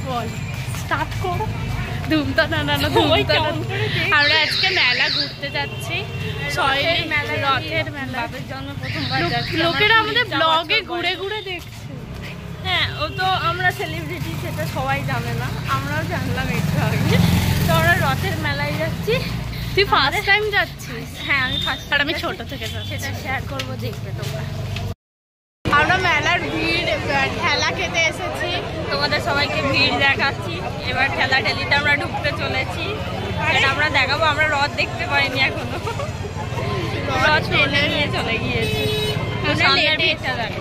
বল start করো। ধুমতা না না ধুমতা। আমরা আজকে মেলা ঘুরতে যাচ্ছি, রথের মেলা। লোকেরা আমাদের ব্লগে ঘুরে ঘুরে দেখছে। হ্যাঁ, ও তো আমরা সেলিব্রিটি, সেটা সবাই জানে না, আমরাও জানলাম একটু আগে। তো আমরা রথের মেলায় যাচ্ছি। তুই ফার্স্ট টাইম যাচ্ছিস? হ্যাঁ, আমি ফার্স্ট। আর আমি ছোট থেকে যাচ্ছি, সেটা শেয়ার করবো, দেখবে তোমরা। আমরা মেলার ভিড় ঠেলা খেতে এসেছি, তোমাদের সবাইকে ভিড় দেখাচ্ছি। এবার ঠেলা ঠেলিতে আমরা ঢুকতে চলেছি, সেটা আমরা দেখাবো। আমরা রথ দেখতে পাইনি এখনো, রথ টেনে নিয়ে চলে গিয়েছে। সামনের ভিড়টা দেখো।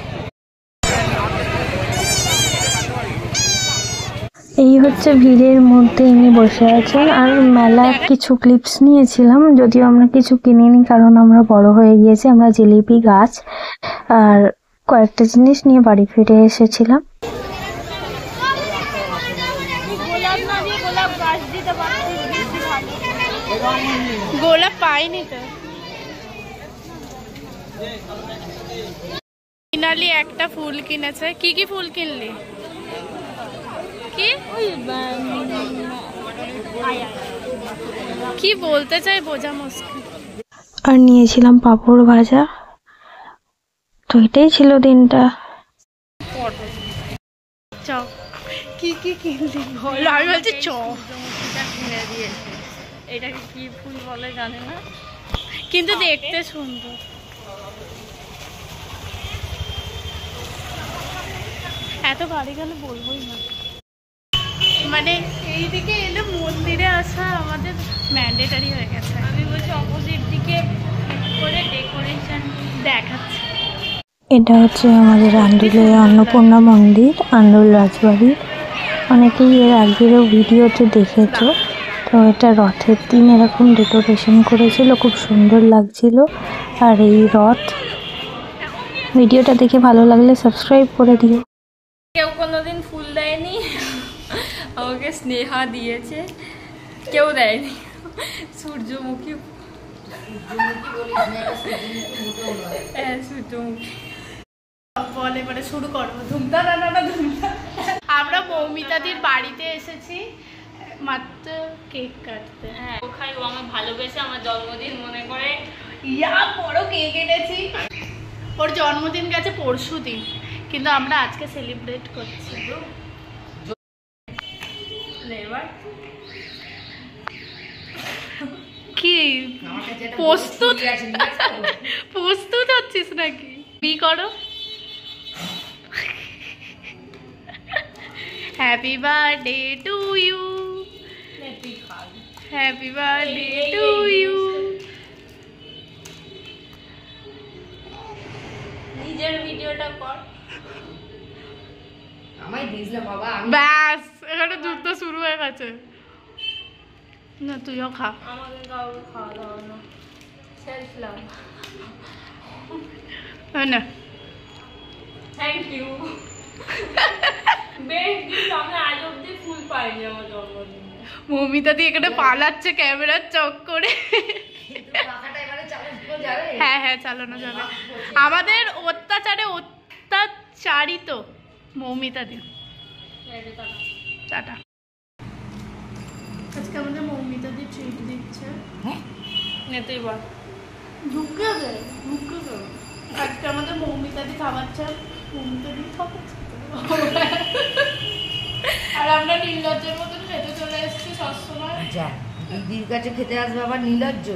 এই হচ্ছে ভিড়ের মধ্যে ইনি বসে আছেন। আর মেলার কিছু ক্লিপস নিয়েছিলাম, যদিও আমরা কিছু কিনিনি কারণ আমরা বড় হয়ে গিয়েছি। আমরা জিলিপি গাছ আর কয়েকটা জিনিস নিয়ে বাড়ি ফিরে এসেছিলাম। গোলাপ পাইনি তো। ফাইনালি একটা ফুল কিনেছে। কি কি ফুল কিনলি? কি বলতে চাই বোঝা মুশকিল। আর নিয়েছিলাম পাঁপড় ভাজা। তো এটাই ছিল দিনটা। চ কি কি কিনলি বল? আমি বলছি চ। কিনে দিয়েছে। এটাকে কি ফুল বলে জানি না, কিন্তু দেখতে সুন্দর। এত গাড়ি গেলে বলবোই না। মানে এইদিকে এলে মন্দিরে আসা আমাদের ম্যান্ডেটারি হয়ে গেছে। আমি বলছি অপোজিট দিকে করে ডেকোরেশন দেখাচ্ছে। এটা হচ্ছে আমাদের আন্দুলের অন্নপূর্ণা মন্দির, আন্দুল রাজবাড়ি। অনেকেই এর আগেরও ভিডিওতে দেখেছো। তো এটা রথের দিন এরকম ডেকোরেশন করেছিল, খুব সুন্দর লাগছিল। আর এই রথ ভিডিওটা দেখে ভালো লাগলে সাবস্ক্রাইব করে দিও। কেউ কোনোদিন ফুল দেয়নি, আমাকে স্নেহা দিয়েছে। কেউ দেয়নি সূর্যমুখী। হ্যাঁ, সূর্যমুখী বলে। মানে শুরু করবো ধুমতা না না ধুমতা। আমরা মৌমিতাদির বাড়িতে এসেছি মাত্র কেক কাটতে। হ্যাঁ, ও খাই, ও আমার ভালোবেসে আমার জন্মদিন মনে করে ইয়া বড় কেক এনেছি। ওর জন্মদিন গেছে পরশু দিন, কিন্তু আমরা আজকে সেলিব্রেট করছি। কি প্রস্তুত হচ্ছিস নাকি? বি করো। Happy birthday to you, happy birthday to you. নিজের ভিডিওটা কর। ব্যাস, এখানে যুদ্ধ শুরু হয়ে গেছে। না তুইও খা। আমাকে কাউকে খাওয়া দাওয়া না, সেলফ লাভ। না থ্যাংক ইউ। বেশ দিন আমরা আজ অব্দি ফুল পাইনি আমার জন্মদিনে। মৌমিতা দিয়ে এখানে পালাচ্ছে ক্যামেরার চক করে। হ্যাঁ হ্যাঁ, চালানো যাবে। আমাদের অত্যাচারে অত্যাচারিত মৌমিতা দি। টাটা। আজকে আমাদের মৌমিতা দি ট্রিট দিচ্ছে। নেতেই বল ঢুকে দে, ঢুকে দে। আজকে আমাদের মৌমিতা দি খাওয়াচ্ছে। মৌমিতা দি খাওয়াচ্ছে। আর আমরা নির্লজ্জের মতন খেতে চলে এসেছি সবসময়। দিদির কাছে খেতে আসবে আবার নির্লজ্জ।